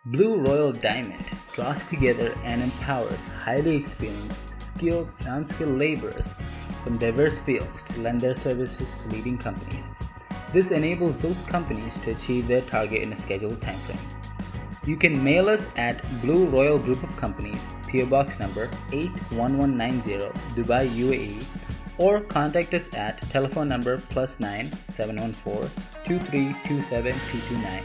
Blue Royal Diamond draws together and empowers highly experienced, skilled, and unskilled laborers from diverse fields to lend their services to leading companies. This enables those companies to achieve their target in a scheduled timeframe. You can mail us at Blue Royal Group of Companies, PO Box number 81190, Dubai, UAE, or contact us at telephone number +9 714 2327 229.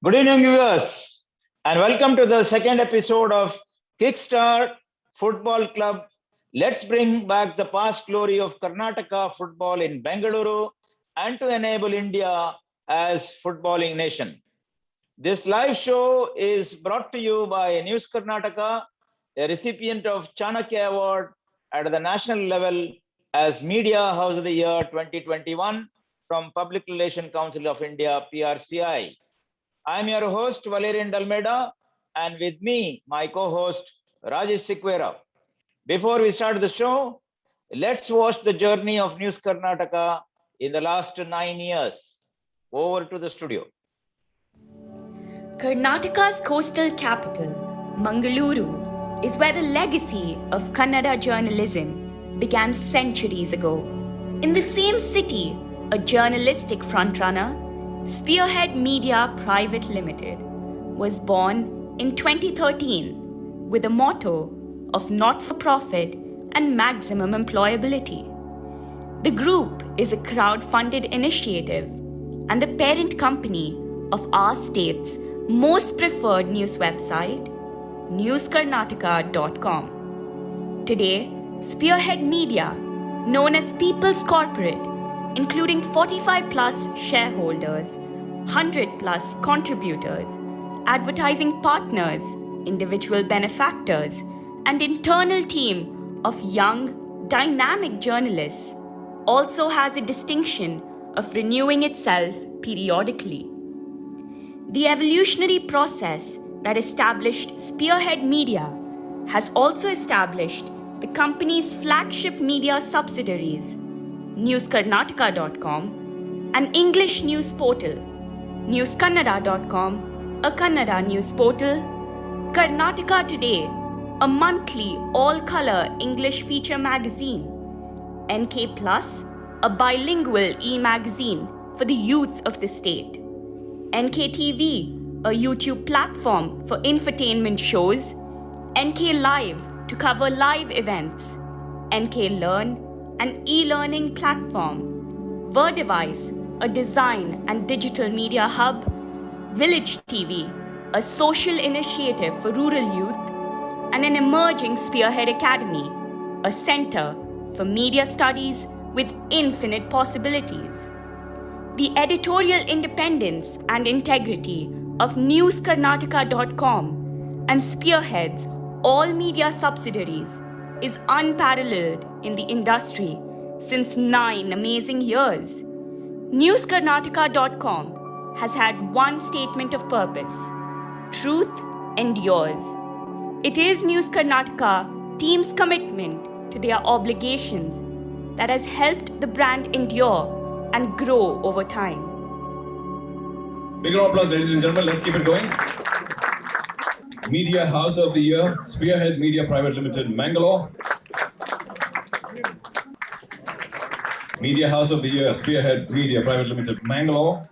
Good evening, viewers, and welcome to the second episode of Kickstart Football Club. Let's bring back the past glory of Karnataka football in Bengaluru and to enable India as footballing nation. This live show is brought to you by News Karnataka, a recipient of Chanakya Award at the national level as Media House of the Year 2021 from Public Relations Council of India, PRCI. I'm your host, Valerian Dalmeda, and with me, my co-host, Rajesh Sikwera. Before we start the show, let's watch the journey of News Karnataka in the last 9 years. Over to the studio. Karnataka's coastal capital, Mangaluru, is where the legacy of Kannada journalism began centuries ago. In the same city, a journalistic frontrunner, Spearhead Media Private Limited, was born in 2013 with a motto of not-for-profit and maximum employability. The group is a crowd-funded initiative and the parent company of our state's most preferred news website, newskarnataka.com. Today, Spearhead Media, known as People's Corporate, including 45 plus shareholders, 100 plus contributors, advertising partners, individual benefactors, and internal team of young, dynamic journalists, also has a distinction of renewing itself periodically. The evolutionary process that established Spearhead Media has also established the company's flagship media subsidiaries, newskarnataka.com, an English news portal, newskannada.com, a Kannada news portal, Karnataka Today, a monthly all-color English feature magazine, NK Plus, a bilingual e-magazine for the youth of the state, NKTV, a YouTube platform for infotainment shows, NK Live to cover live events, NK Learn, an e-learning platform, Verdevice, a design and digital media hub, Village TV, a social initiative for rural youth, and an emerging Spearhead Academy, a center for media studies with infinite possibilities. The editorial independence and integrity of newskarnataka.com and Spearhead's all media subsidiaries is unparalleled in the industry since 9 amazing years. newskarnataka.com has had one statement of purpose: truth endures. It is News Karnataka team's commitment to their obligations that has helped the brand endure and grow over time. Big round of applause, ladies and gentlemen. Let's keep it going. Media House of the Year, Spearhead Media Private Limited, Mangalore. Media House of the Year, Spearhead Media Private Limited, Mangalore.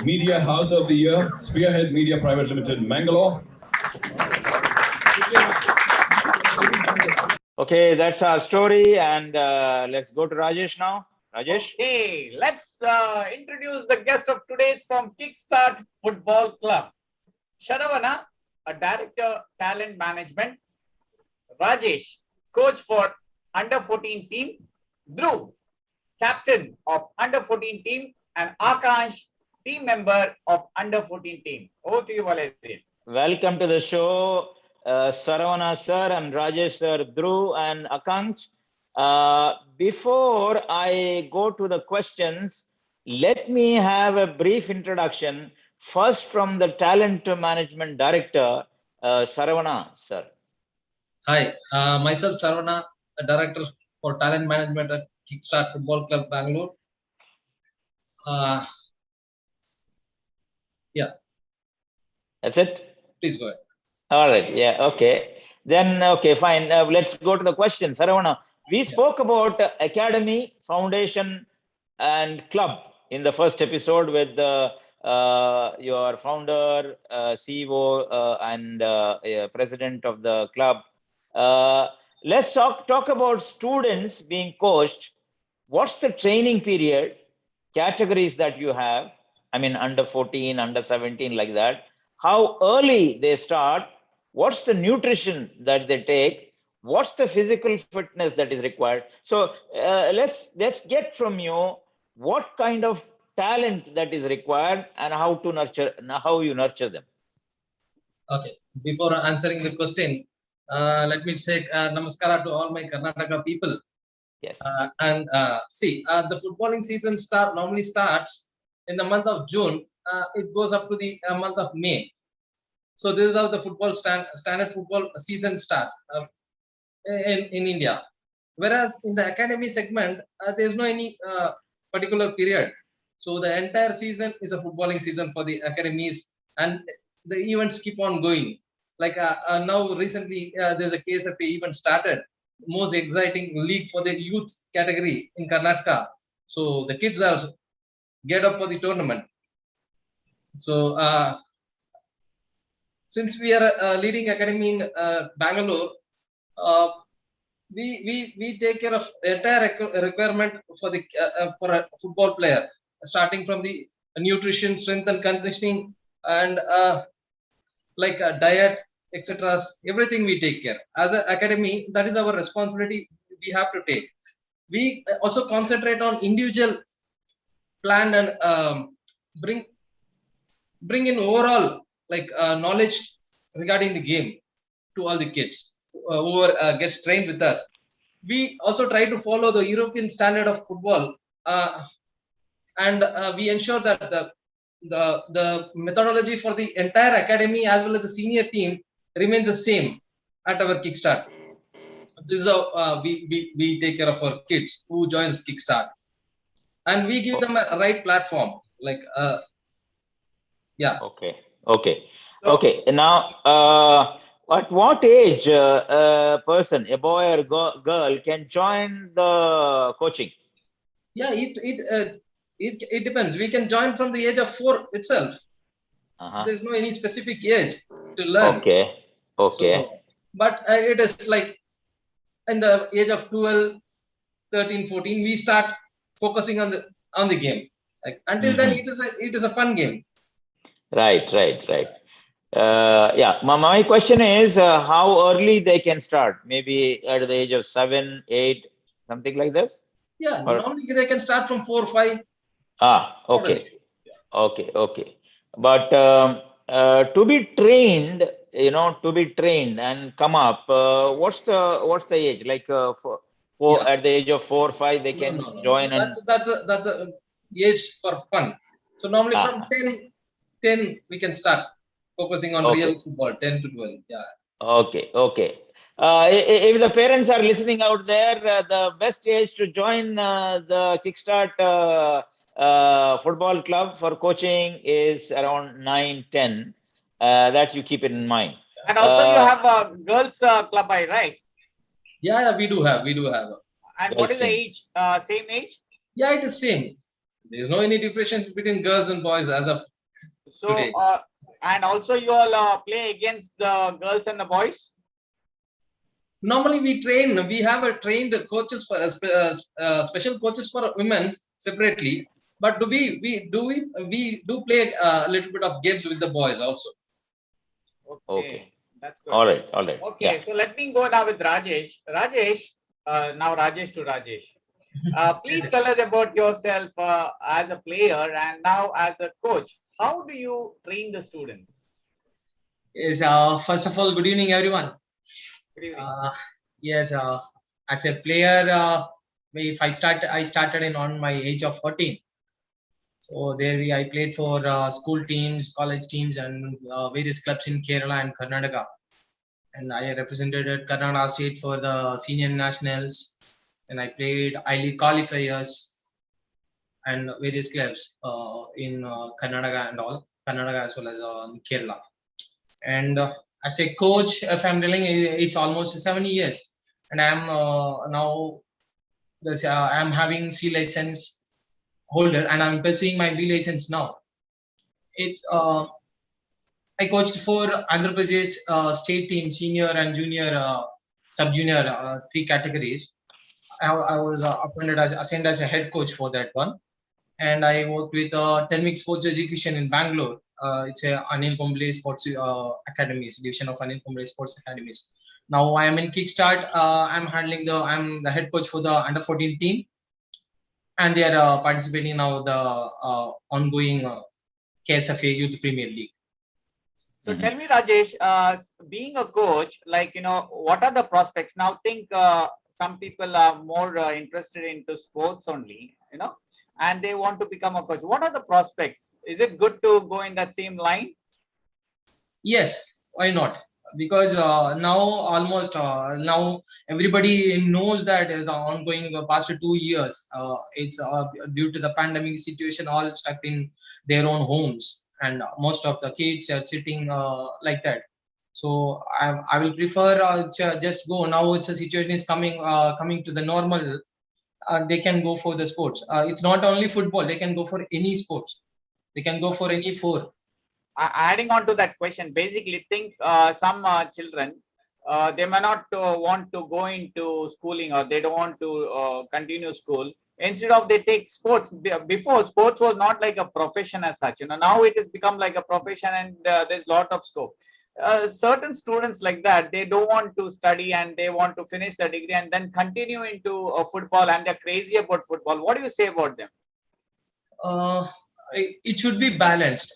Media House of the Year, Spearhead Media Private Limited, Mangalore. Okay, that's our story, and let's go to Rajesh now. Rajesh? Okay, let's introduce the guest of today's from Kickstart Football Club. Sharavana, a director, talent management. Rajesh, coach for under 14 team. Dhruv, captain of under 14 team, and Akash, team member of under 14 team. Over to you, Valerian. Welcome to the show, Saravana sir and Rajesh sir, Dhruv and Akansh. Before I go to the questions, let me have a brief introduction first from the talent management director, Saravana sir. Hi, myself Saravana, a director for talent management at Kickstart Football Club, Bangalore. Uh, yeah, That's it? please go ahead. All right. Yeah. Okay. Then, okay, fine. Let's go to the question. Saravana, we spoke about academy, foundation, and club in the first episode with your founder, CEO, and president of the club. Let's talk about students being coached. What's the training period, categories that you have? I mean, under 14, under 17, like that. How early they start? What's the nutrition that they take? What's the physical fitness that is required? So let's get from you what kind of talent that is required and how to nurture, how you nurture them. Okay, before answering the question, let me say namaskara to all my Karnataka people. Yes. See, the footballing season normally starts in the month of June. It goes up to the month of May. So this is how the standard football season starts in India. Whereas in the academy segment, there is no any particular period. So the entire season is a footballing season for the academies, and the events keep on going. Like now, recently, there's a KSFA event started, most exciting league for the youth category in Karnataka. So the kids are get up for the tournament. So since we are a leading academy in Bangalore, we take care of entire requirement for the for a football player, starting from the nutrition, strength and conditioning, and like diet, etc. Everything we take care as an academy. That is our responsibility. We have to take. We also concentrate on individual plan and bring in overall like knowledge regarding the game to all the kids who gets trained with us. We also try to follow the European standard of football, and we ensure that the methodology for the entire academy as well as the senior team remains the same at our Kickstart. This is how we take care of our kids who joins Kickstart, and we give them a right platform. Like yeah. Okay. Now, at what age a person, a boy or girl, can join the coaching? Yeah, it depends. We can join from the age of 4 itself. There's no any specific age to learn. Okay. So, but it is like in the age of 12, 13, 14, we start focusing on the game. Like until then, it is a fun game. Right. Yeah, my question is how early they can start? Maybe at the age of 7, 8, something like this? Yeah, normally they can start from 4, 5. Okay. But to be trained, and come up, what's the age? Like at the age of 4, 5, they can join. That's a age for fun. So normally from 10 we can start focusing on real football. 10 to 12. Yeah. Okay. If the parents are listening out there, the best age to join the Kickstart football club for coaching is around 9, 10. That you keep it in mind. And also you have a girls club, right? Yeah, we do have. And what is the age? Same age? Yeah, it is same. There is no any differentiation between girls and boys as of today. And also you all play against the girls and the boys? Normally we train. We have a trained coaches for special coaches for women separately. But we do play a little bit of games with the boys also. Okay. That's good. All right. Okay, Yeah. so let me go now with Rajesh. Rajesh, now Rajesh to Rajesh. Please tell us about yourself as a player and now as a coach. How do you train the students? Yes, first of all, good evening, everyone. Good evening. Yes, as a player, I started on my age of 14. So there I played for school teams, college teams, and various clubs in Kerala and Karnataka. And I represented Karnataka State for the senior nationals. And I played I-League qualifiers. and various clubs in Karnataka and all, Karnataka as well as Kerala. And as a coach, if I'm telling you, it's almost 7 years, and I'm now I'm having C license holder, and I'm pursuing my B license now. It's I coached for Andhra Pradesh state team, senior and junior, sub-junior, 3 categories. I was assigned as a head coach for that one, and I worked with 10 Week Sports Education in Bangalore. It's a Anil Kumble Sports Academies, division of Anil Kumble Sports Academies. Now I am in Kickstart. I'm the head coach for the under 14 team, and they are participating now the ongoing KSFA Youth Premier League. So tell me, Rajesh, being a coach, like, what are the prospects? Now think some people are more interested into sports only, and they want to become a coach. What are the prospects? Is it good to go in that same line? Yes, why not? Because now everybody knows that the ongoing past 2 years, it's due to the pandemic situation, all stuck in their own homes, and most of the kids are sitting like that. So I will prefer just go now. It's a situation is coming to the normal. They can go for the sports. It's not only football. They can go for any sports. They can go for any 4. Adding on to that question, basically think some children, they may not want to go into schooling, or they don't want to continue school. Instead of they take sports. Before, sports was not like a profession as such. Now it has become like a profession, and there's a lot of scope. Certain students like that, they don't want to study and they want to finish the degree and then continue into football, and they're crazy about football. What do you say about them? It should be balanced.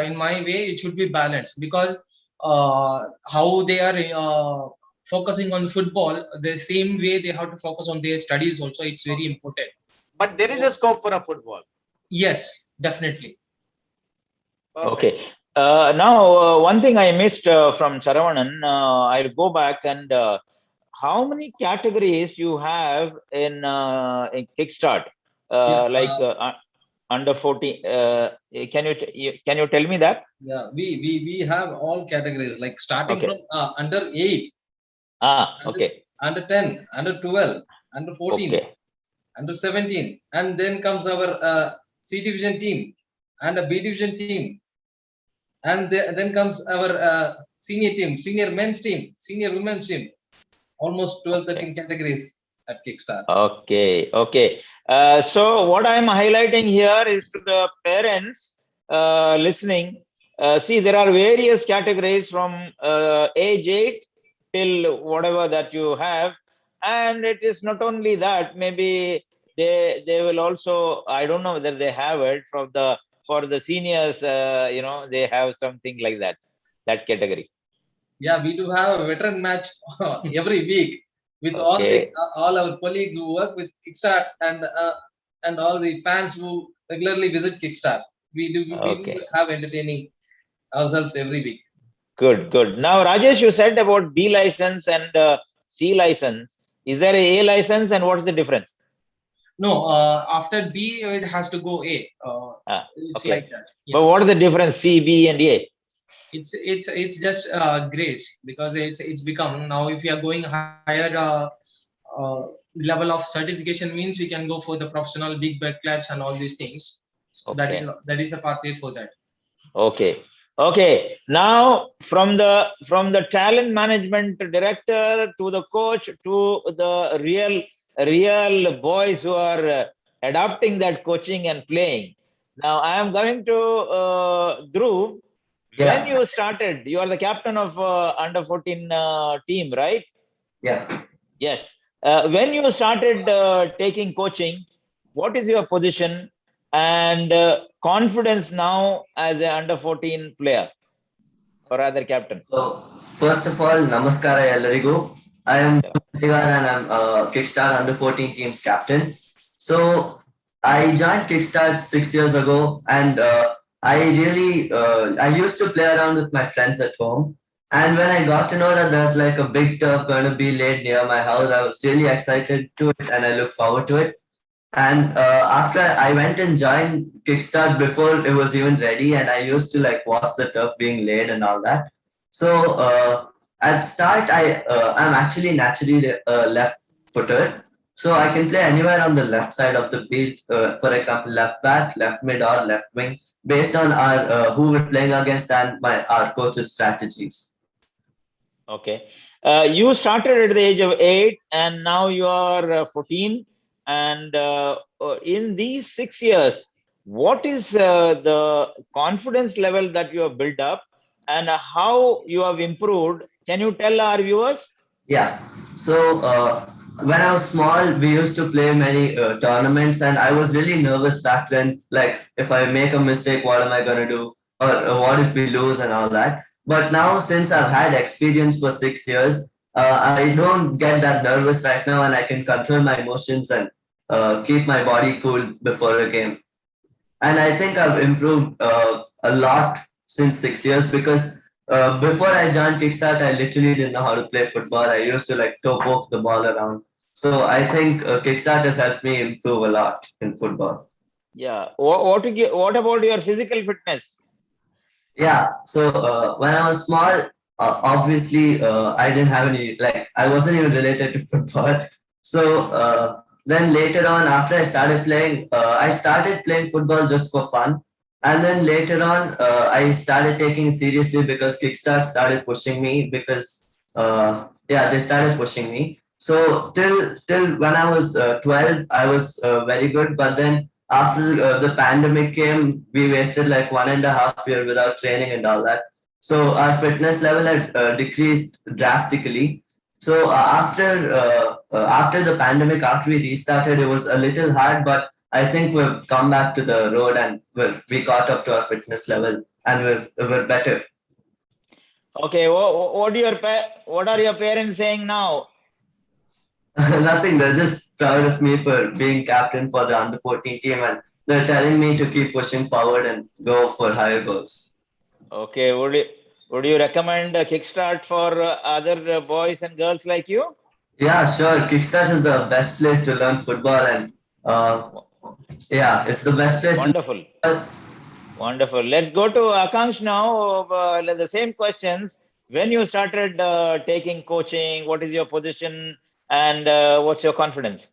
In my way, it should be balanced, because how they are focusing on football, the same way they have to focus on their studies also. It's very important. But there is a scope for a football. Yes, definitely. Perfect. Okay. Now, one thing I missed from Saravanan, I'll go back and how many categories you have in Kickstart? Yes, Under 14. Can you tell me that? yeah, we have all categories, like starting Okay. from under 8, Okay. under 10, under 12, under 14, Okay. under 17, and then comes our C division team and a B division team, and then comes our senior team, senior men's team, senior women's team. Almost 12, 13 categories at Kickstart. Okay. Okay. So what I'm highlighting here is to the parents listening. See, there are various categories from age 8 till whatever that you have, and it is not only that. Maybe they will also, I don't know whether they have it for the seniors. They have something like that category. Yeah, we do have a veteran match every week with Okay. all our colleagues who work with Kickstart, and all the fans who regularly visit Kickstart. We do Okay. have entertaining ourselves every week. Good. Now, Rajesh, you said about B license and C license. Is there a license, and what's the difference? No, after B, it has to go A. It's Okay. like that. Yeah. But what is the difference, C, B, and A? It's just grades, because it's become now, if you are going higher level of certification, means we can go for the professional big clubs and all these things. So Okay. that is a pathway for that. Okay. Now, from the talent management director to the coach to the real boys who are adopting that coaching and playing. Now, I am going to Dhruv. When you started, you are the captain of under 14 team, right? Yeah. Yes. When you started taking coaching, what is your position and confidence now as an under 14 player or rather captain? So first of all, namaskara ellarigu. I am Dhivar and I'm Kickstart under 14 team's captain. So I joined Kickstart 6 years ago, and I used to play around with my friends at home. And when I got to know that there's like a big turf going to be laid near my house, I was really excited to it and I look forward to it. And after I went and joined Kickstart before it was even ready, and I used to like watch the turf being laid and all that. So at start, I'm actually naturally left-footed, so I can play anywhere on the left side of the field. For example, left back, left mid, or left wing, based on our who we're playing against and our coach's strategies. Okay. You started at the age of 8 and now you are 14. And in these 6 years, what is the confidence level that you have built up and how you have improved? Can you tell our viewers? Yeah. So when I was small, we used to play many tournaments, and I was really nervous back then. Like, if I make a mistake, what am I going to do? Or what if we lose and all that? But now, since I've had experience for 6 years, I don't get that nervous right now, and I can control my emotions and keep my body cool before a game. And I think I've improved a lot since 6 years because before I joined Kickstart, I literally didn't know how to play football. I used to like toe poke the ball around. So I think Kickstart has helped me improve a lot in football. Yeah. What about your physical fitness? Yeah. So when I was small, obviously I didn't have any, like, I wasn't even related to football. So then later on, after I started playing football just for fun. And then later on, I started taking it seriously because Kickstart started pushing me because, they started pushing me. So till when I was 12, I was very good. But then after the pandemic came, we wasted like 1.5 years without training and all that. So our fitness level had decreased drastically. So after the pandemic, after we restarted, it was a little hard, but I think we've come back to the road and we got up to our fitness level and we're better. Okay. What are your parents saying now? Nothing. They're just proud of me for being captain for the under 14 team, and they're telling me to keep pushing forward and go for higher goals. Okay. Would you recommend Kickstart for other boys and girls like you? Yeah, sure. Kickstart is the best place to learn football, and it's the best place. Wonderful. Wonderful. Let's go to Akansh now. The same questions. When you started taking coaching, what is your position and what's your confidence?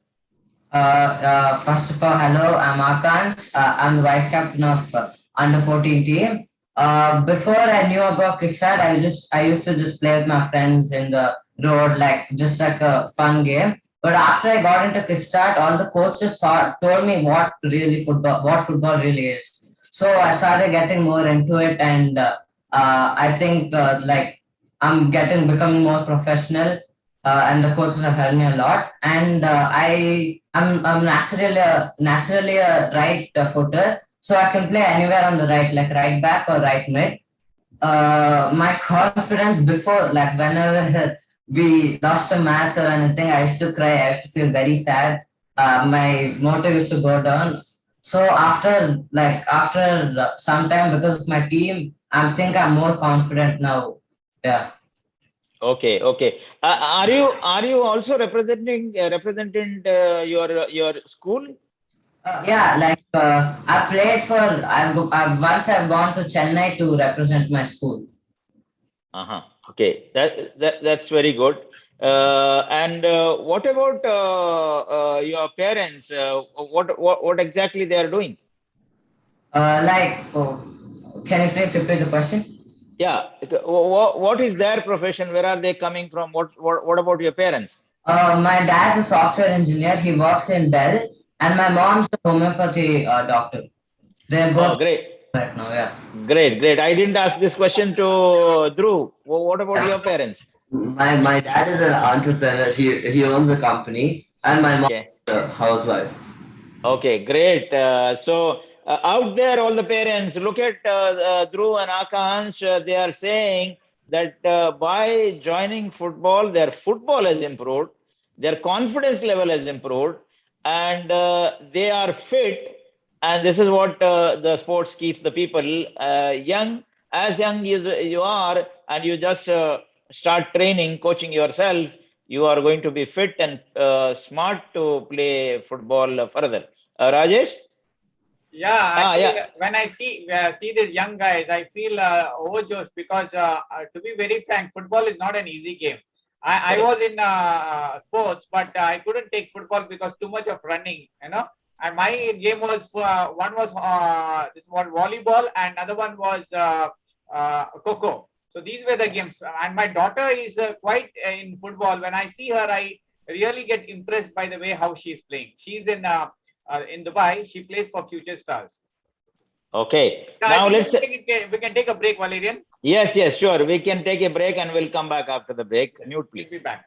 First of all, hello, I'm Akansh. I'm the vice captain of under 14 team. Before I knew about Kickstart, I used to just play with my friends in the road, just like a fun game. But after I got into Kickstart, all the coaches told me what football really is. So I started getting more into it, and I think I'm becoming more professional. And the coaches have helped me a lot. And I'm naturally a right footer, so I can play anywhere on the right, like right back or right mid. My confidence before, like whenever we lost a match or anything, I used to cry. I used to feel very sad. My motor used to go down. So after some time, because of my team, I think I'm more confident now. Yeah. Okay. Are you also representing your school? I played for. Once I've gone to Chennai to represent my school. Okay, that's very good. And what about your parents? What exactly they are doing? Can you please repeat the question? Yeah. What is their profession? Where are they coming from? What about your parents? My dad's a software engineer. He works in Dell, and my mom's a homeopathy doctor. They're both great right now. Yeah. Great. I didn't ask this question to Dhruv. What about your parents? My dad is an entrepreneur. He owns a company, and my mom is a housewife. Okay, great. So out there, all the parents, look at Dhruv and Akansh. They are saying that by joining football, their football has improved, their confidence level has improved, and they are fit. And this is what the sports keeps the people young. As young as you are, and you just start training, coaching yourself, you are going to be fit and smart to play football further. Rajesh? Yeah, Ah, actually, yeah. when I see these young guys, I feel overjoyed because, to be very frank, football is not an easy game. I Correct. was in sports, but I couldn't take football because too much of running, you know. And my game was one was this one volleyball, and another one was coco. So these were the games. And my daughter is quite in football. When I see her, I really get impressed by the way how she is playing. She's in Dubai. She plays for Future Stars. Okay. Yeah, Now I let's. think we can take a break, Valerian. Yes, yes, sure. We can take a break and we'll come back after the break. Mute, We'll be please. back.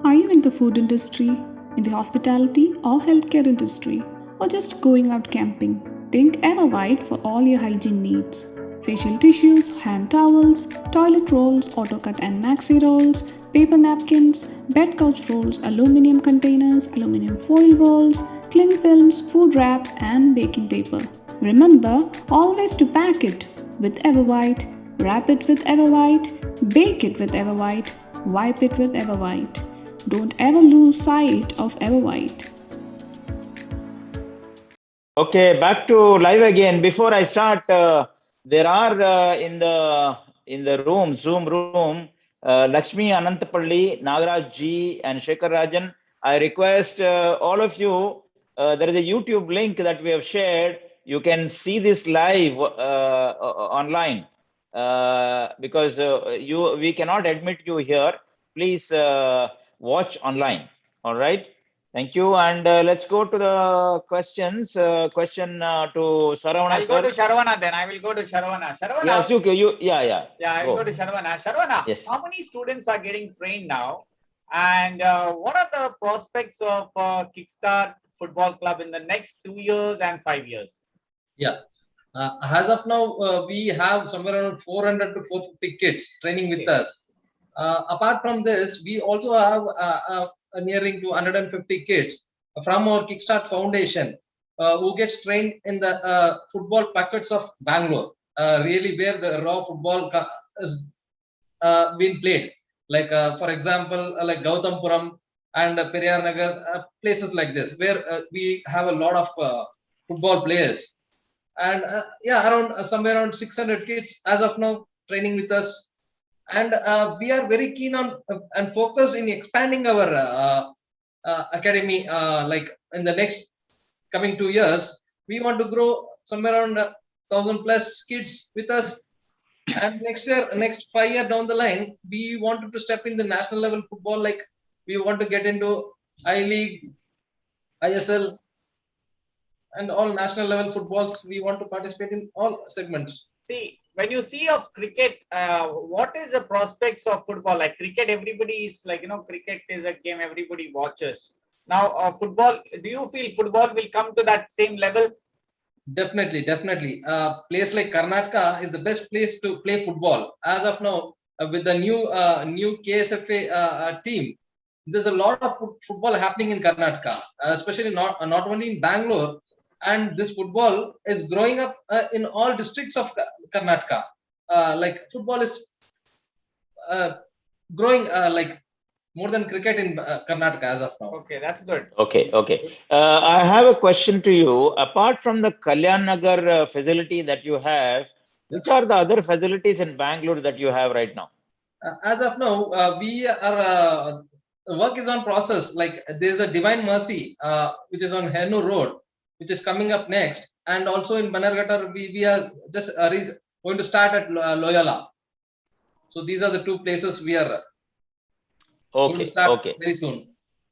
Are you in the food industry, in the hospitality or healthcare industry, or just going out camping? Think Everwhite for all your hygiene needs. Facial tissues, hand towels, toilet rolls, autocut and maxi rolls, paper napkins, bed couch rolls, aluminum containers, aluminum foil rolls, cling films, food wraps, and baking paper. Remember always to pack it with Everwhite, wrap it with Everwhite, bake it with Everwhite, wipe it with Everwhite. Don't ever lose sight of Everwhite. Okay, back to live again. Before I start, there are in the room, Zoom room, Lakshmi Anantapalli, Nagaraj Ji, and Shekhar Rajan. I request all of you. There is a YouTube link that we have shared. You can see this live online because we cannot admit you here. Please watch online. All right. Thank you. And let's go to the questions. Question to Saravana, I'll sir. go to Sharavana then. I will go to Sharavana. Sharavana. Yes, yeah. Yeah, I'll go to Sharavana. Sharavana, Yes. how many students are getting trained now? And what are the prospects of Kickstart Football Club in the next 2 years and 5 years? Yeah. As of now, we have somewhere around 400 to 450 kids training with us. Apart from this, we also have nearing to 150 kids from our Kickstart Foundation who gets trained in the football packets of Bangalore, really where the raw football is being played. Like, for example, like Gautampuram and Periyar Nagar, places like this, where we have a lot of football players. And around somewhere around 600 kids as of now training with us, and we are very keen on and focused in expanding our academy. Like in the next coming 2 years, we want to grow somewhere around 1,000 plus kids with us, and next 5 year down the line, we wanted to step in the national level football. Like we want to get into I League, ISL, and all national level footballs. We want to participate in all segments. See, when you see of cricket, what is the prospects of football? Like cricket, everybody is like, cricket is a game everybody watches. Now, football, do you feel football will come to that same level? Definitely. Place like Karnataka is the best place to play football. As of now, with the new KSFA team, there's a lot of football happening in Karnataka, especially not only in Bangalore. And this football is growing up in all districts of Karnataka. Like football is growing like more than cricket in Karnataka as of now. Okay, that's good. Okay. I have a question to you. Apart from the Kalyan Nagar facility that you have, which are the other facilities in Bangalore that you have right now? As of now, we are work is on process. Like there's a Divine Mercy, which is on Henu Road, which is coming up next, and also in Bannerghatta, we are just going to start at Loyola. So these are the two places we are going to start very soon.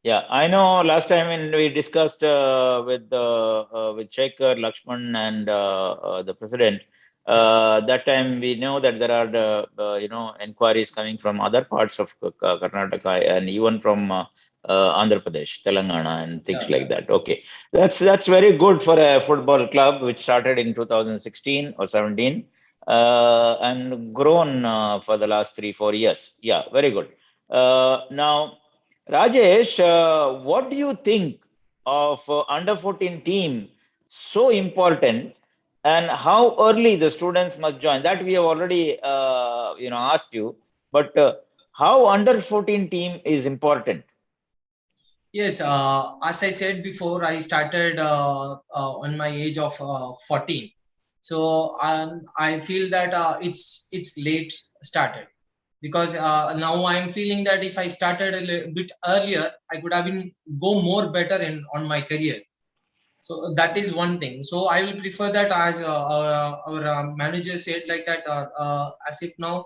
Yeah, I know. Last time when we discussed with Shekhar, Lakshman, and the president, that time we know that there are inquiries coming from other parts of Karnataka and even from Andhra Pradesh, Telangana, and things like that. Okay, that's very good for a football club which started in 2016 or 17 and grown for the last 3-4 years. Yeah, very good. Now, Rajesh, what do you think of under 14 team so important, and how early the students must join? That we have already asked you, but how under 14 team is important? Yes, as I said before, I started on my age of 14. So I feel that it's late started, because now I'm feeling that if I started a little bit earlier, I could have been go more better in on my career. So that is one thing. So I will prefer that, as our manager said, like that, as if now,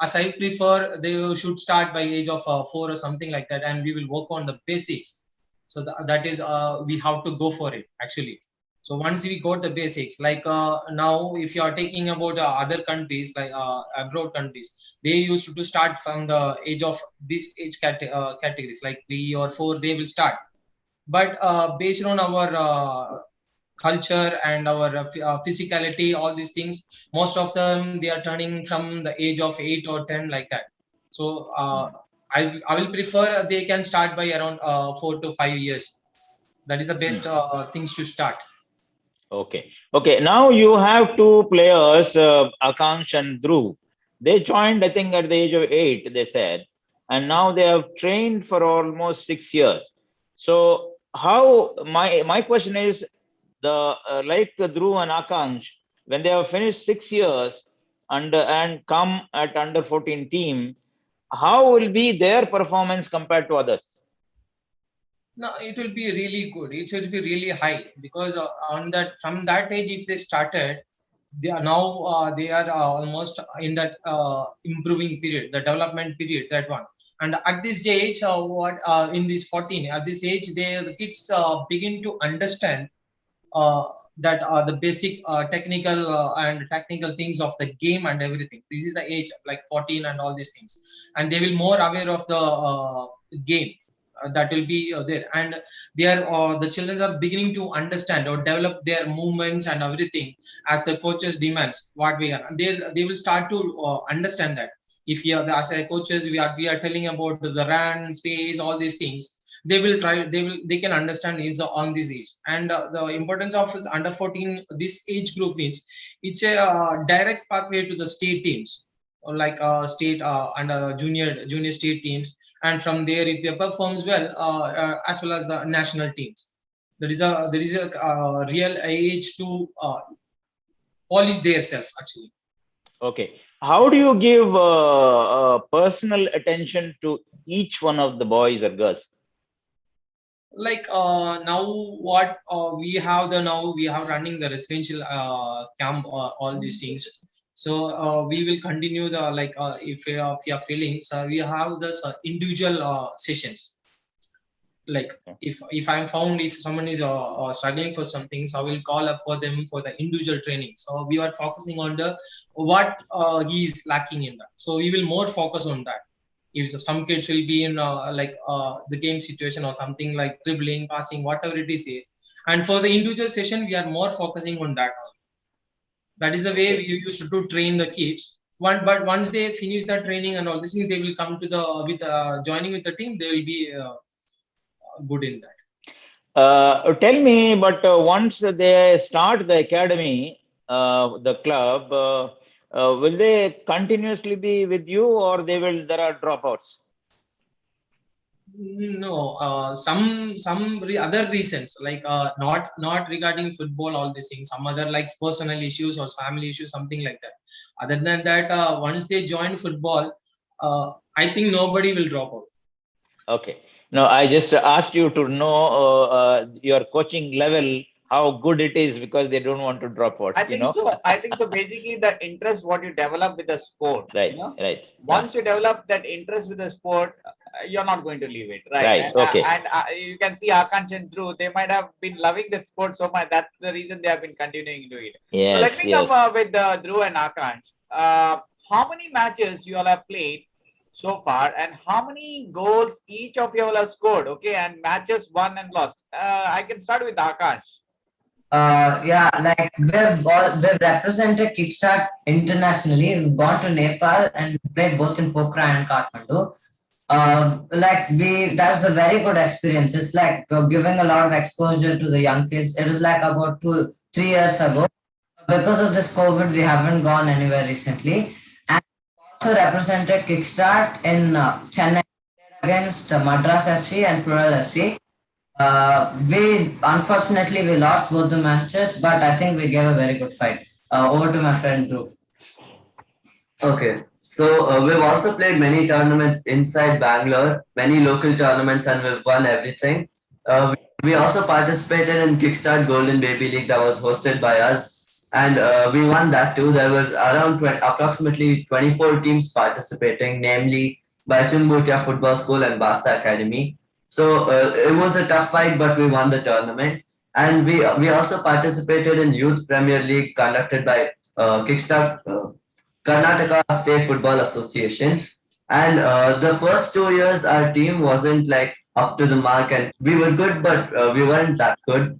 as I prefer, they should start by age of 4 or something like that, and we will work on the basics. So that is, we have to go for it actually. So once we got the basics, like now, if you are taking about other countries, like abroad countries, they used to start from the age of this age categories, like 3 or 4, they will start. But based on our culture and our physicality, all these things, most of them they are turning from the age of 8 or 10, like that. So I will prefer they can start by around 4 to 5 years. That is the best things to start. Okay. Okay. Now you have two players, Akansh and Dhruv. They joined, I think, at the age of 8, they said, and now they have trained for almost 6 years. So how, my question is, the like Dhruv and Akansh, when they have finished 6 years and come at under 14 team, how will be their performance compared to others? No, it will be really good. It will be really high, because on that, from that age, if they started, they are now they are almost in that improving period, the development period, that one. And at this age, what in this 14, at this age, the kids begin to understand that the basic technical and technical things of the game and everything. This is the age like 14 and all these things, and they will more aware of the game. That will be there, and they are the children are beginning to understand or develop their movements and everything as the coaches demands what we are, and they will start to understand that if you are, as a coaches, we are telling about the run space, all these things, they will try, they can understand is on this age. And the importance of this under 14, this age group means it's a direct pathway to the state teams, or like state and junior state teams, and from there, if they performs well, as well as the national teams, there is a real age to polish their self actually. Okay. How do you give personal attention to each one of the boys or girls? Like now what we have running the residential camp, all these things. So we will continue the, like if you are feeling, so we have this individual sessions. Like if I'm found, if someone is struggling for something, so I will call up for them for the individual training. So we are focusing on the what he is lacking in that. So we will more focus on that. If some kids will be in the game situation or something like dribbling, passing, whatever it is, and for the individual session, we are more focusing on that. That is the way we used to train the kids. But once they finish the training and all this, they will come to the with joining with the team. They will be good in that. Tell me, but once they start the academy, the club, will they continuously be with you, or there are dropouts? No, some other reasons, like not regarding football, all these things, some other like personal issues or family issues, something like that. Other than that, once they join football, I think nobody will drop out. Okay. No, I just asked you to know your coaching level, how good it is, because they don't want to drop out. I think so. I think so. Basically, the interest what you develop with the sport, right? Right. Once you develop that interest with the sport, you're not going to leave it, right? Right. And, okay. And you can see Akansh and Dhruv, they might have been loving that sport so much. That's the reason they have been continuing to it. Yes. So let me come with Dhruv and Akansh. How many matches you all have played so far, and how many goals each of you all have scored? Okay, and matches won and lost. I can start with Akansh. Yeah, like we've represented Kickstart internationally. We've gone to Nepal and played both in Pokhara and Kathmandu. That's a very good experience. It's like giving a lot of exposure to the young kids. It was like about 2-3 years ago. Because of this COVID, we haven't gone anywhere recently. And also represented Kickstart in Chennai against Madras FC and Plural FC. We unfortunately we lost both the matches, but I think we gave a very good fight. Over to my friend Dhruv. Okay, so we've also played many tournaments inside Bangalore, many local tournaments, and we've won everything. We also participated in Kickstart Golden Baby League that was hosted by us, and we won that too. There were around approximately 24 teams participating, namely Baichung Bhutia Football School and Basta Academy. So it was a tough fight, but we won the tournament. And we also participated in Youth Premier League conducted by Kickstart Karnataka State Football Association. And the first 2 years, our team wasn't like up to the mark, and we were good, but we weren't that good.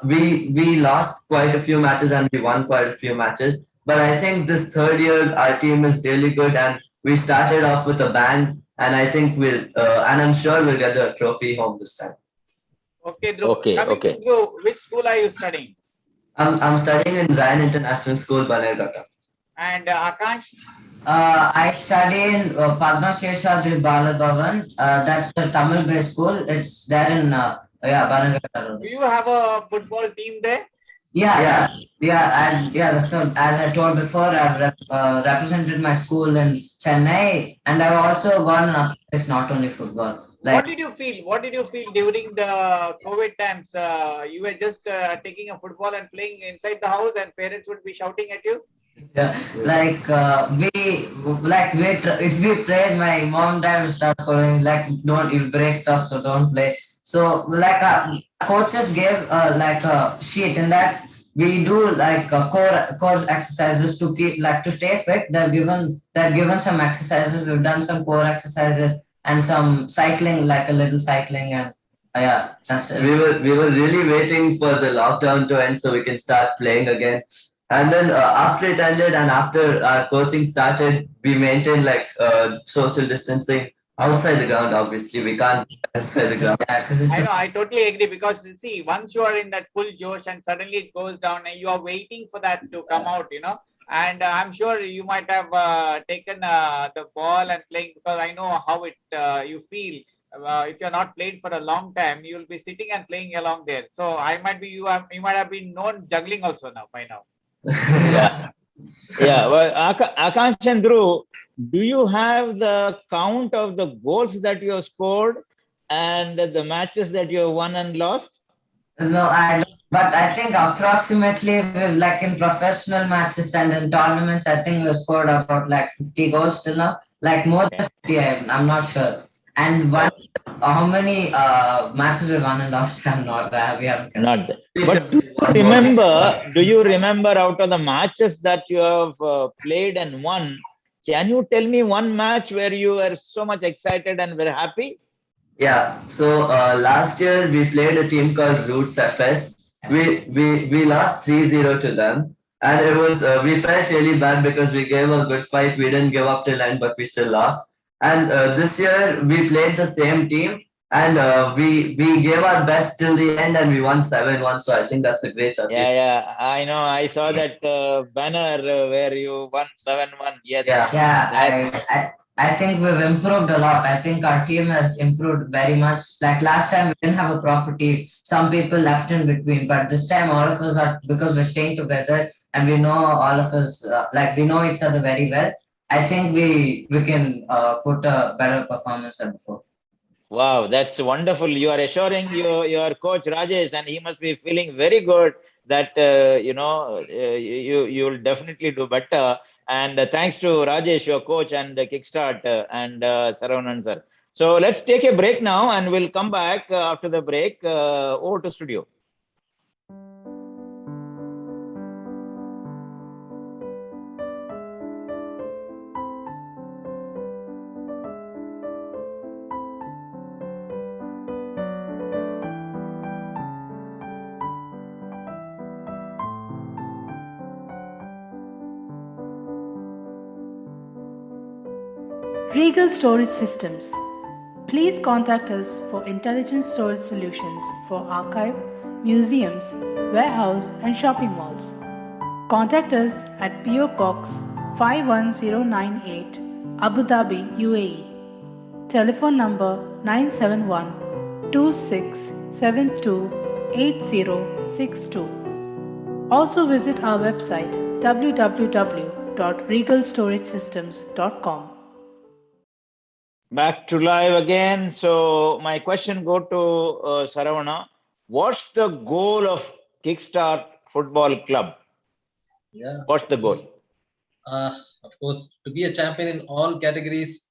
We lost quite a few matches and we won quite a few matches. But I think this third year, our team is really good, and we started off with a bang. And I think and I'm sure we'll get the trophy home this time. Okay, Dhruv. Okay, Coming to Dhruv, which school are you studying? I'm studying in Ryan International School, Banerghatta. And Akash? I study in Padma Sheshadri Balabhavan. That's the Tamil-based school. It's there in Banagata. Do you have a football team there? Yeah. That's what, as I told before, I've represented my school in Chennai, and I've also gone in athletics, not only football. What did you feel? What did you feel during the COVID times? You were just taking a football and playing inside the house, and parents would be shouting at you. Yeah, if we played, my mom dad would start calling you'll break stuff, so don't play. So coaches gave a sheet in that we do core exercises to keep to stay fit. They've given some exercises. We've done some core exercises and some cycling, a little cycling, and that's it. We were really waiting for the lockdown to end so we can start playing again. And then after it ended and after our coaching started, we maintained social distancing outside the ground. Obviously, we can't inside the ground. Yeah, I know, I totally agree, because see, once you are in that full josh and suddenly it goes down and you are waiting for that to come out, and I'm sure you might have taken the ball and playing, because I know how it you feel. If you're not played for a long time, you'll be sitting and playing along there. So you might have been known juggling also now by now. Well, Akash and Dhruv, do you have the count of the goals that you have scored and the matches that you have won and lost? No, I don't. But I think approximately, in professional matches and in tournaments, I think we've scored about 50 goals till now. More than 50, I'm not sure. And how many matches we won and lost? I'm not. We haven't. Not that. But do you remember out of the matches that you have played and won? Can you tell me one match where you were so much excited and were happy? Yeah. So last year we played a team called Roots FS. We lost 3-0 to them, and it was we felt really bad because we gave a good fight. We didn't give up till end, but we still lost. And this year we played the same team, and we gave our best till the end, and we won 7-1. So I think that's a great achievement. Yeah, I know. I saw that banner where you won 7-1. Yes. Yeah. I think we've improved a lot. I think our team has improved very much. Last time we didn't have a proper team. Some people left in between, but this time all of us are, because we're staying together and we know all of us, we know each other very well. I think we can put a better performance than before. Wow, that's wonderful. You are assuring your coach Rajesh, and he must be feeling very good that you'll definitely do better. And thanks to Rajesh, your coach, and Kickstart and Saravanan sir. So let's take a break now, and we'll come back after the break. Over to studio. Regal Storage Systems. Please contact us for intelligent storage solutions for archive, museums, warehouse and shopping malls. Contact us at PO Box 51098, Abu Dhabi, UAE. Telephone number 971 2672 8062. Also visit our website www.regalstoragesystems.com. Back to live again. So my question go to Saravana. What's the goal of Kickstart Football Club? Yeah. What's the goal? Of course, to be a champion in all categories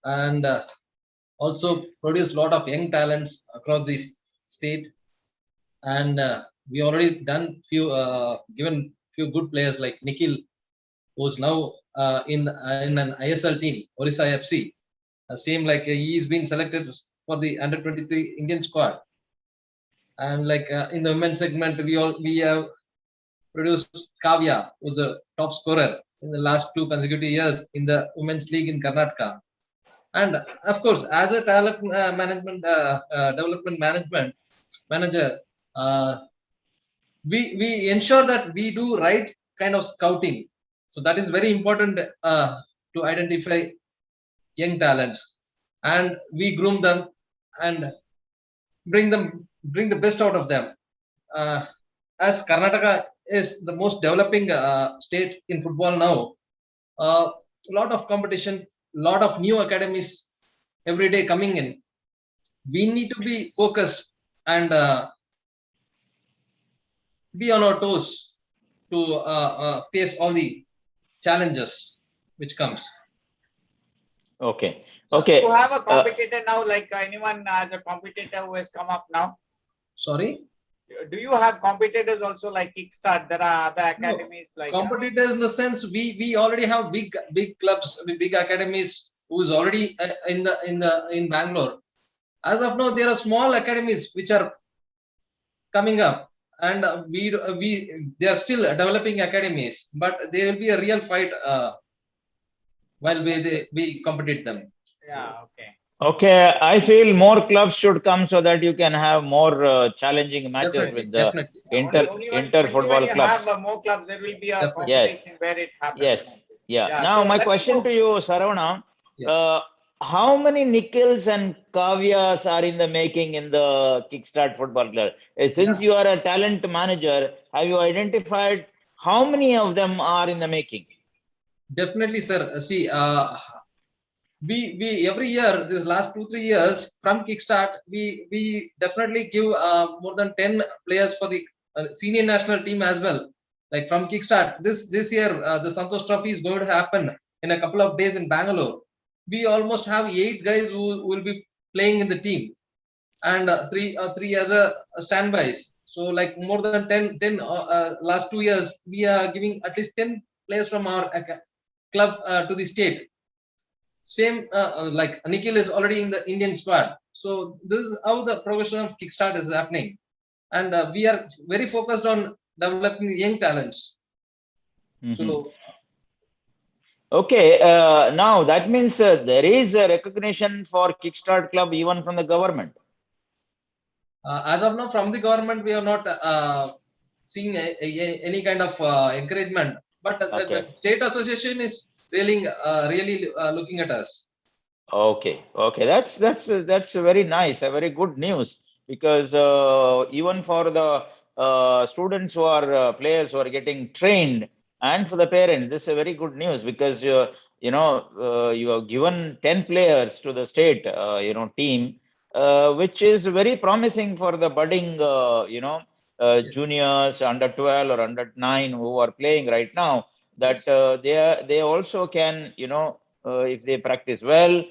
and also produce a lot of young talents across the state. And we already done given few good players like Nikhil, who's now in an ISL team, Orissa FC. Same like he's been selected for the under-23 Indian squad. And like in the women's segment, we have produced Kavya, who's the top scorer in the last 2 consecutive years in the women's league in Karnataka. And of course, as a talent development manager, we ensure that we do right kind of scouting. So that is very important to identify young talents, and we groom them and bring the best out of them. As Karnataka is the most developing state in football now, a lot of competition, lot of new academies every day coming in. We need to be focused and be on our toes to face all the challenges which comes. Okay. Okay. Do you have a competitor now, like anyone as a competitor who has come up now? Sorry? Do you have competitors also like Kickstart? There are other academies like competitors in the sense we already have big clubs, big academies who's already in Bangalore. As of now, there are small academies which are coming up, and they are still developing academies, but there will be a real fight while we compete them. Yeah. Okay. Okay, I feel more clubs should come so that you can have more challenging matches with the inter football clubs. Have more clubs, there will be a competition Yes. where it happens. Yes. Yeah. Yeah, Now so my let's question go. to you, Saravana, how many Nikhils and Kavyas are in the making in the Kickstart Football Club? Since you are a talent manager, have you identified how many of them are in the making? Definitely, sir. See, we every year, this last 2-3 years from Kickstart, we definitely give more than 10 players for the senior national team as well. Like from Kickstart, this year the Santosh Trophy is going to happen in a couple of days in Bangalore. We almost have 8 guys who will be playing in the team, and three as a standbys. So like more than 10 last 2 years, we are giving at least 10 players from our club to the state. Same like Nikhil is already in the Indian squad. So this is how the progression of Kickstart is happening, and we are very focused on developing young talents. So okay, now that means there is a recognition for Kickstart Club even from the government. As of now, from the government, we are not seeing any kind of encouragement, but the state association is really looking at us. Okay, that's very nice, a very good news, because even for the students who are players who are getting trained, and for the parents, this is a very good news, because you have given 10 players to the state team, which is very promising for the budding juniors, under 12 or under 9 who are playing right now, that they also can, if they practice well,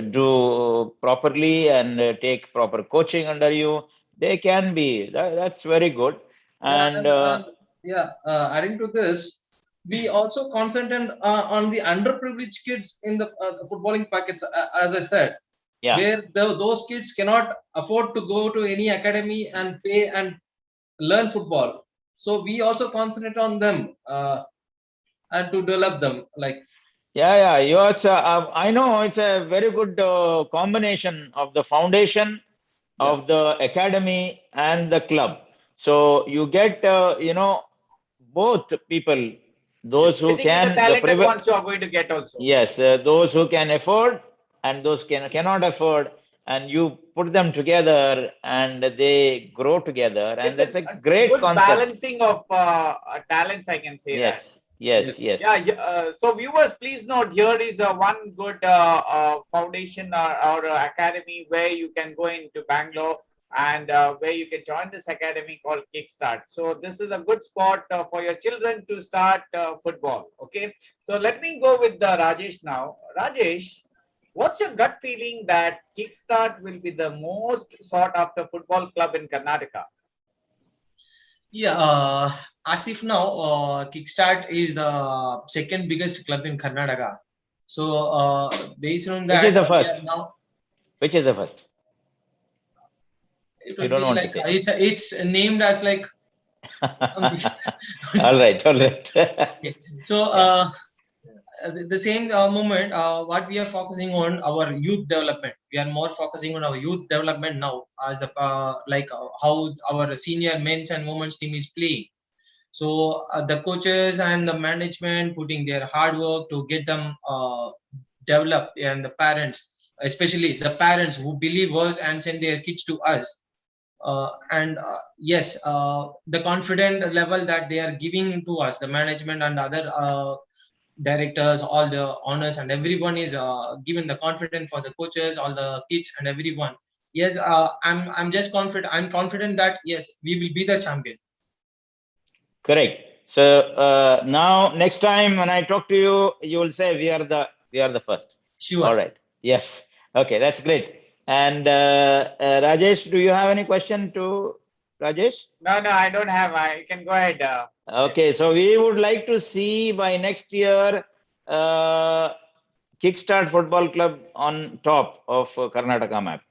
do properly and take proper coaching under you, they can be. That's very good. And adding to this, we also concentrate on the underprivileged kids in the footballing packets, as I said, where those kids cannot afford to go to any academy and pay and learn football. So we also concentrate on them and to develop them. Like yours. I know it's a very good combination of the foundation, of the academy, and the club. So you get both people those who Basically, can, the talented privi- ones you are going to get also. yes, those who can afford and those cannot afford, and you put them together and they grow together, and It's that's a great good concept. balancing of talents, I can say that. Yes. Yeah. So viewers, please note here is one good foundation or academy where you can go into Bangalore and where you can join this academy called Kickstart. So this is a good spot for your children to start football. Okay. So let me go with Rajesh now. Rajesh, what's your gut feeling that Kickstart will be the most sought after football club in Karnataka? Yeah, as if now, Kickstart is the second biggest club in Karnataka. So, based on that, Which is the first? now Which is the first? it You will don't be want like to say. it's named as like something. All right. Okay. So, the same moment, what we are focusing on our youth development. We are more focusing on our youth development now, as how our senior men's and women's team is playing. So the coaches and the management putting their hard work to get them developed, and the parents, especially the parents who believe us and send their kids to us. Yes, the confident level that they are giving to us, the management and other directors, all the honors, and everyone is given the confidence for the coaches, all the kids, and everyone. Yes, I'm just confident. I'm confident that yes, we will be the champion. Correct. So now next time when I talk to you, you will say we are the first. Sure. All right. Yes. Okay, that's great. And Rajesh, do you have any question to Rajesh? No, I don't have. I can go ahead. Okay, so we would like to see by next year Kickstart Football Club on top of Karnataka map.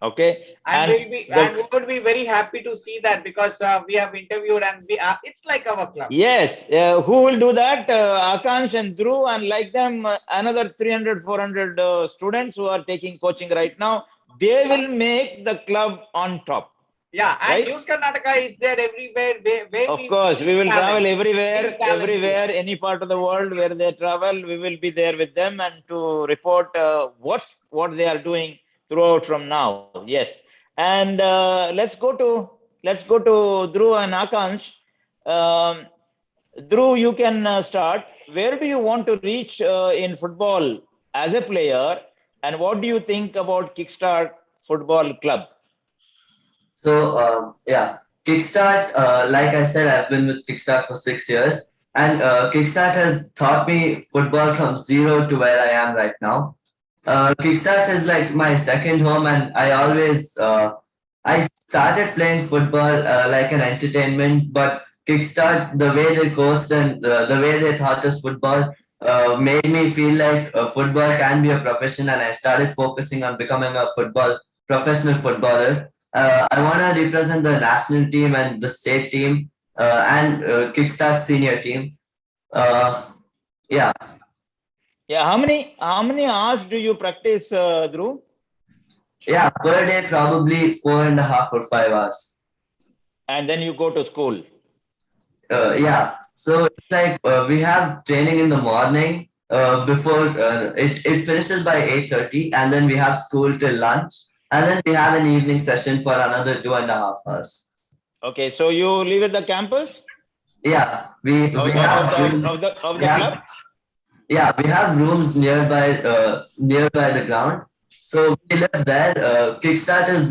Okay, and we would be very happy to see that, because we have interviewed and it's like our club. Yes, who will do that? Akansh and Dhruv, and like them, another 300, 400 students who are taking coaching right now. They will make the club on top. Yeah, and right? News Karnataka is there everywhere. Of course, we will travel everywhere, any part of the world where they travel. We will be there with them and to report what they are doing throughout from now. Yes, and let's go to Dhruv and Akansh. Dhruv, you can start. Where do you want to reach in football as a player, and what do you think about Kickstart Football Club? So Kickstart, like I said, I've been with Kickstart for 6 years, and Kickstart has taught me football from zero to where I am right now. Kickstart is like my second home, and I always I started playing football like an entertainment, but Kickstart, the way they coached and the way they taught us football made me feel like football can be a profession, and I started focusing on becoming a professional footballer. I want to represent the national team and the state team and Kickstart senior team. Yeah. How many hours do you practice, Dhruv? Yeah, per day probably 4.5 or 5 hours. And then you go to school. Yeah, so it's like we have training in the morning before it finishes by 8:30, and then we have school till lunch, and then we have an evening session for another 2.5 hours. Okay, so you live at the campus? Yeah, we have rooms, of the club? Yeah, we have rooms nearby the ground. So we live there. Kickstart is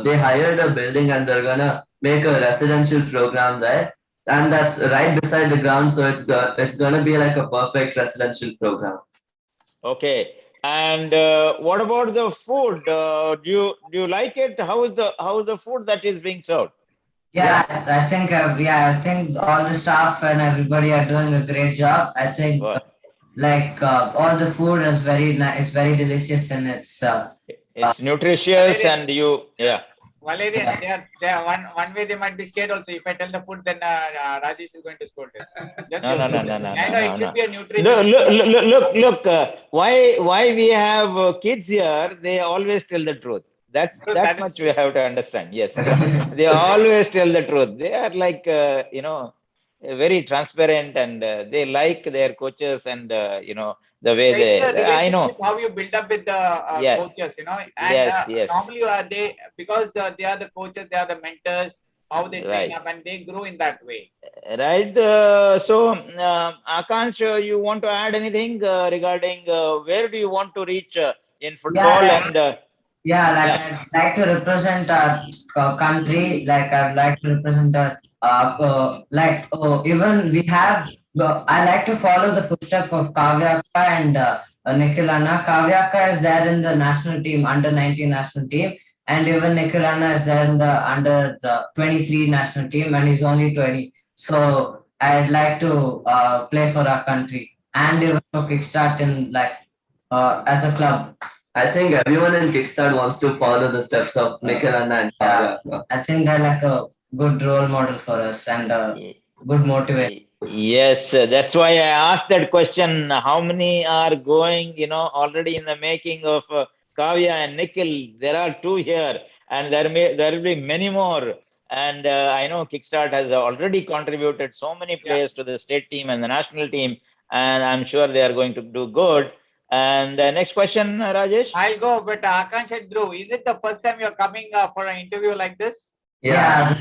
they hired a building and they're gonna make a residential program there, and that's right beside the ground. So it's gonna be like a perfect residential program. Okay. And what about the food? Do you like it? How is the food that is being served? Yeah, I think I think all the staff and everybody are doing a great job. I think all the food is very nice. It's very delicious, and it's nutritious, and Valerian, they are one way they might be scared also. If I tell the food, then Rajesh is going to scold us. No. I know it should be a nutrition. Look. Why we have kids here? They always tell the truth. That much we have to understand. Yes, they always tell the truth. They are like very transparent, and they like their coaches, and the way The I know. relationship, how you build up with the Yes. coaches, and Yes. normally they, because they are the coaches, they are the mentors, how they train Right. up and they grow in that way. Right. So, Akansh, you want to add anything regarding where do you want to reach in football? Yeah, I'd like to represent our country. Like I'd like to represent our even we have. I like to follow the footsteps of Kavyaka and Nikhil Anna. Kavyaka is there in the national team, under 19 national team, and even Nikhil Anna is there in the under 23 national team, and he's only 20. So I'd like to play for our country and even for Kickstart in as a club. I think everyone in Kickstart wants to follow the steps of Nikhil Anna and Kavya. I think they're like a good role model for us and good motivation. Yes, that's why I asked that question. How many are going, already in the making of Kavya and Nikhil? There are two here, and there will be many more. And I know Kickstart has already contributed so many players to the state team and the national team, and I'm sure they are going to do good. And next question, Rajesh. I'll go, but Akansh and Dhruv, is it the first time you're coming for an interview like this? Yeah.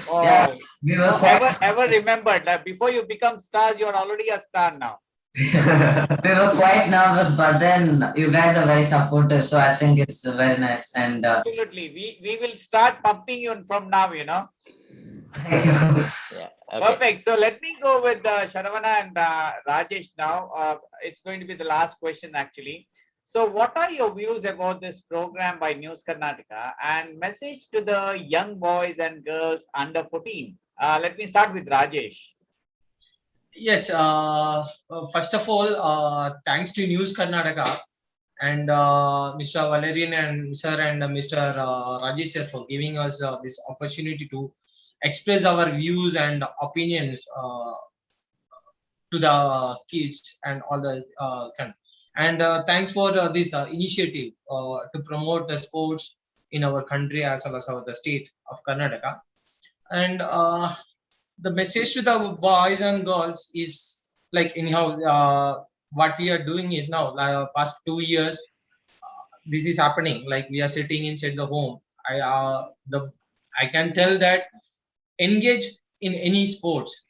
Oh, We were ever remembered that before you become stars, you're already a star now. we were quite nervous, but then you guys are very supportive, so I think it's very nice. And absolutely, we will start pumping you from now. Thank you. Yeah. Okay. Perfect. So let me go with Sharavana and Rajesh now. It's going to be the last question actually. So what are your views about this program by News Karnataka and message to the young boys and girls under 14? Let me start with Rajesh. Yes, first of all, thanks to News Karnataka and Mr. Valerian and Sir and Mr. Rajesh sir for giving us this opportunity to express our views and opinions to the kids and all the and thanks for this initiative to promote the sports in our country as well as the state of Karnataka. And the message to the boys and girls is like anyhow what we are doing is now past 2 years this is happening, like we are sitting inside the home. I can tell that engage in any sports,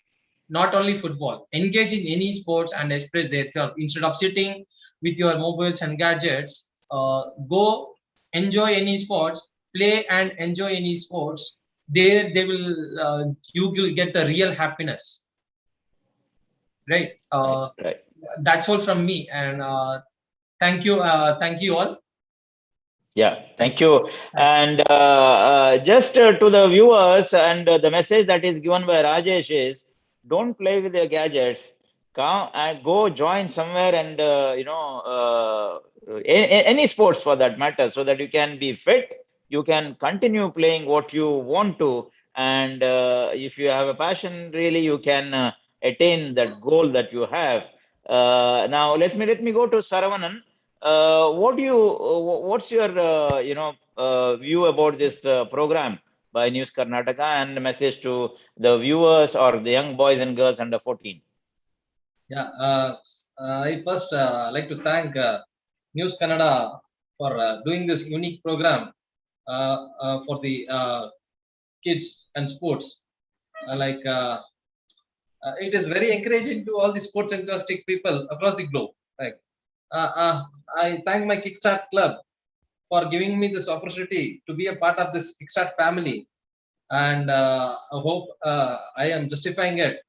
not only football, engage in any sports and express themselves instead of sitting with your mobiles and gadgets. Go enjoy any sports, play and enjoy any sports. They will you will get the real happiness, right? Right. That's all from me, and thank you all. Yeah, thank you. And just to the viewers, and the message that is given by Rajesh is, don't play with your gadgets. Come and go join somewhere, and any sports for that matter, so that you can be fit. You can continue playing what you want to, and if you have a passion, really, you can attain that goal that you have. Now, let me go to Saravanan. What's your view about this program by News Karnataka and a message to the viewers or the young boys and girls under 14? Yeah, I first like to thank News Kannada for doing this unique program for the kids and sports. It is very encouraging to all the sports enthusiastic people across the globe. I thank my Kickstart Club for giving me this opportunity to be a part of this Kickstart family, and I hope I am justifying it.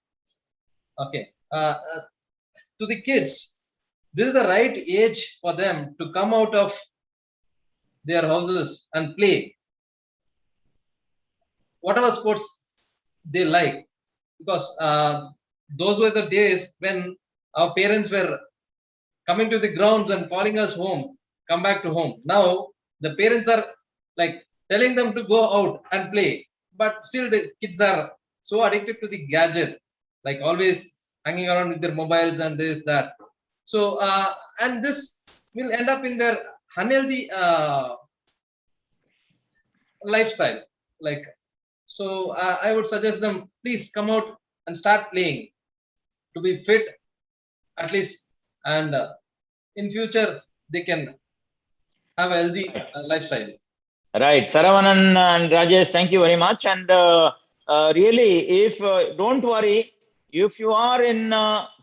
Okay, to the kids, this is the right age for them to come out of their houses and play whatever sports they like, because those were the days when our parents were coming to the grounds and calling us home, come back to home. Now the parents are like telling them to go out and play, but still the kids are so addicted to the gadget, like always hanging around with their mobiles and this, that. So and this will end up in their unhealthy lifestyle. I would suggest them, please come out and start playing to be fit at least, and in future they can have a healthy lifestyle. Right, Saravanan and Rajesh, thank you very much. And really, if don't worry, if you are in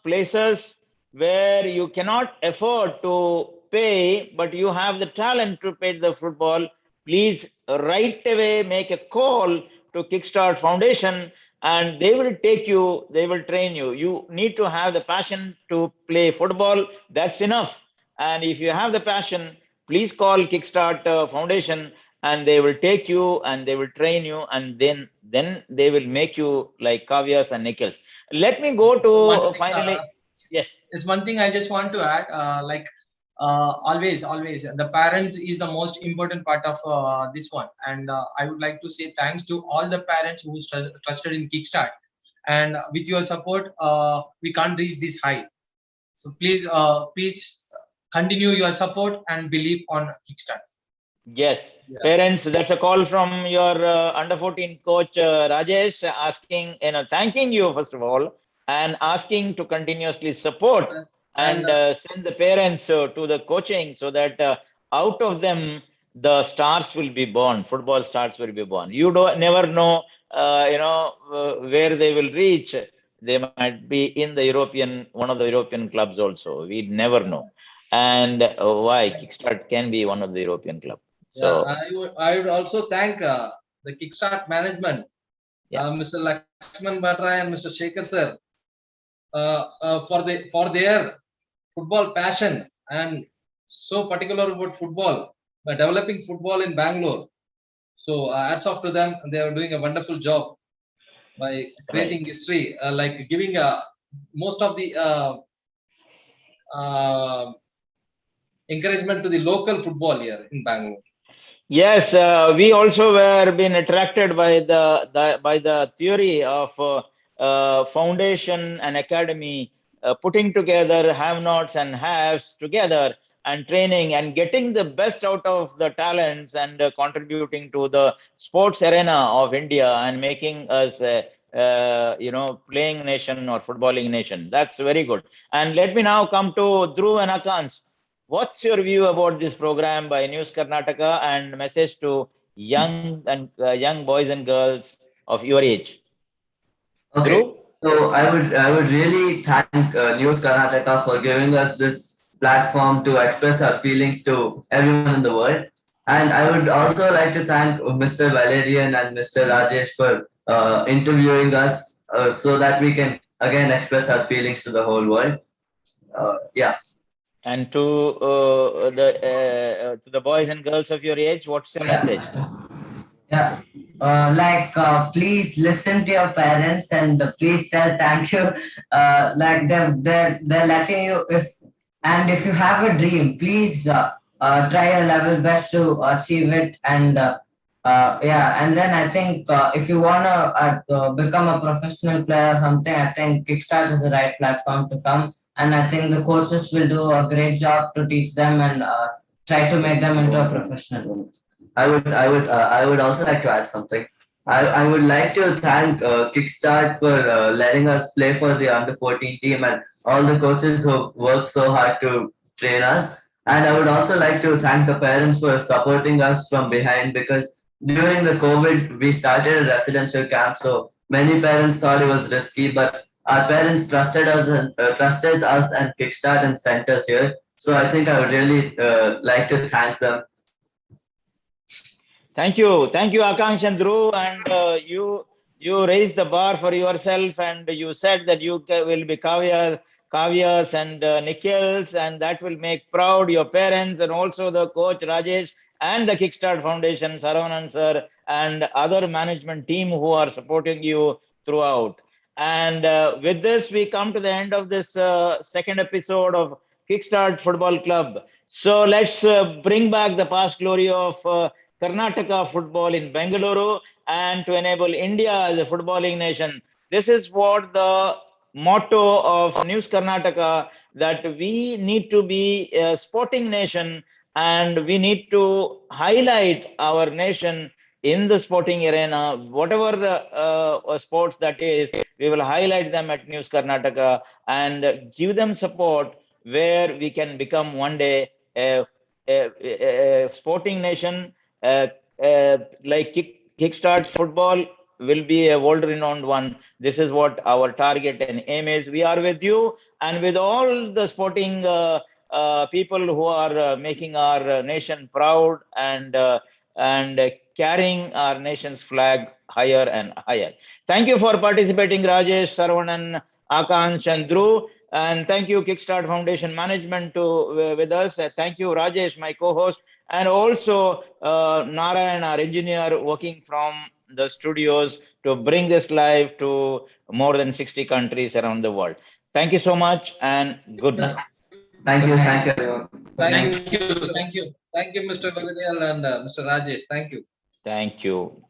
places where you cannot afford to pay, but you have the talent to play the football, please right away make a call to Kickstart Foundation, and they will take you, they will train you. You need to have the passion to play football. That's enough. And if you have the passion, please call Kickstart Foundation, and they will take you and they will train you, and then they will make you like Kavyas and Nikhils. Let me go to finally. Yes. There's one thing I just want to add. Always, the parents is the most important part of this one, and I would like to say thanks to all the parents who trusted in Kickstart, and with your support, we can't reach this high. So please continue your support and believe on Kickstart. Yes, parents, that's a call from your under 14 coach Rajesh, asking, thanking you first of all, and asking to continuously support and send the parents to the coaching, so that out of them the stars will be born, football stars will be born. You never know, where they will reach. They might be in the one of the European clubs also. We never know. And why Kickstart can be one of the European clubs. So I would also thank the Kickstart management, Mr. Lakshman Batra and Mr. Shekhar sir, for their football passion and so particular about football by developing football in Bangalore. So hats off to them. They are doing a wonderful job by creating history, like giving most of the encouragement to the local football here in Bangalore. Yes, we also were being attracted by the theory of foundation and academy, putting together have-nots and haves together, and training and getting the best out of the talents, and contributing to the sports arena of India, and making us playing nation or footballing nation. That's very good. And let me now come to Dhruv and Akans. What's your view about this program by News Karnataka, and message to young boys and girls of your age? Okay. Dhruv? So I would really thank News Karnataka for giving us this platform to express our feelings to everyone in the world. And I would also like to thank Mr. Valerian and Mr. Rajesh for interviewing us, so that we can again express our feelings to the whole world. And to the boys and girls of your age, what's the message? Please listen to your parents, and please tell thank you. They're letting you, if you have a dream, please try your level best to achieve it. And and then I think if you wanna become a professional player or something, I think Kickstart is the right platform to come. And I think the coaches will do a great job to teach them and try to make them into a professional. I would also like to add something. I would like to thank Kickstart for letting us play for the under 14 team, and all the coaches who worked so hard to train us. And I would also like to thank the parents for supporting us from behind, because during the COVID, we started a residential camp. So many parents thought it was risky, but our parents trusted us and Kickstart and sent us here. So I think I would really like to thank them. Thank you, Akansh and Dhruv. And you raised the bar for yourself, and you said that you will be Kavyas and Nikhils, and that will make proud your parents, and also the coach Rajesh, and the Kickstart Foundation, Saravanan sir, and other management team who are supporting you throughout. And with this, we come to the end of this second episode of Kickstart Football Club. So let's bring back the past glory of Karnataka football in Bengaluru, and to enable India as a footballing nation. This is what the motto of News Karnataka, that we need to be a sporting nation, and we need to highlight our nation in the sporting arena, whatever the sports that is, We will highlight them at News Karnataka and give them support where we can become one day a sporting nation like Kickstart's football will be a world-renowned one. This is what our target and aim is. We are with you and with all the sporting people who are making our nation proud and carrying our nation's flag higher and higher. Thank you for participating, Rajesh, Saravanan, Akansh, and Dhruv. And thank you, Kickstart Foundation Management, with us. Thank you, Rajesh, my co-host, and also Narayan, our engineer, working from the studios to bring this live to more than 60 countries around the world. Thank you so much, and good night. Thank you, everyone. Thank you, Mr. Valadiyal and Mr. Rajesh. Thank you. Thank you.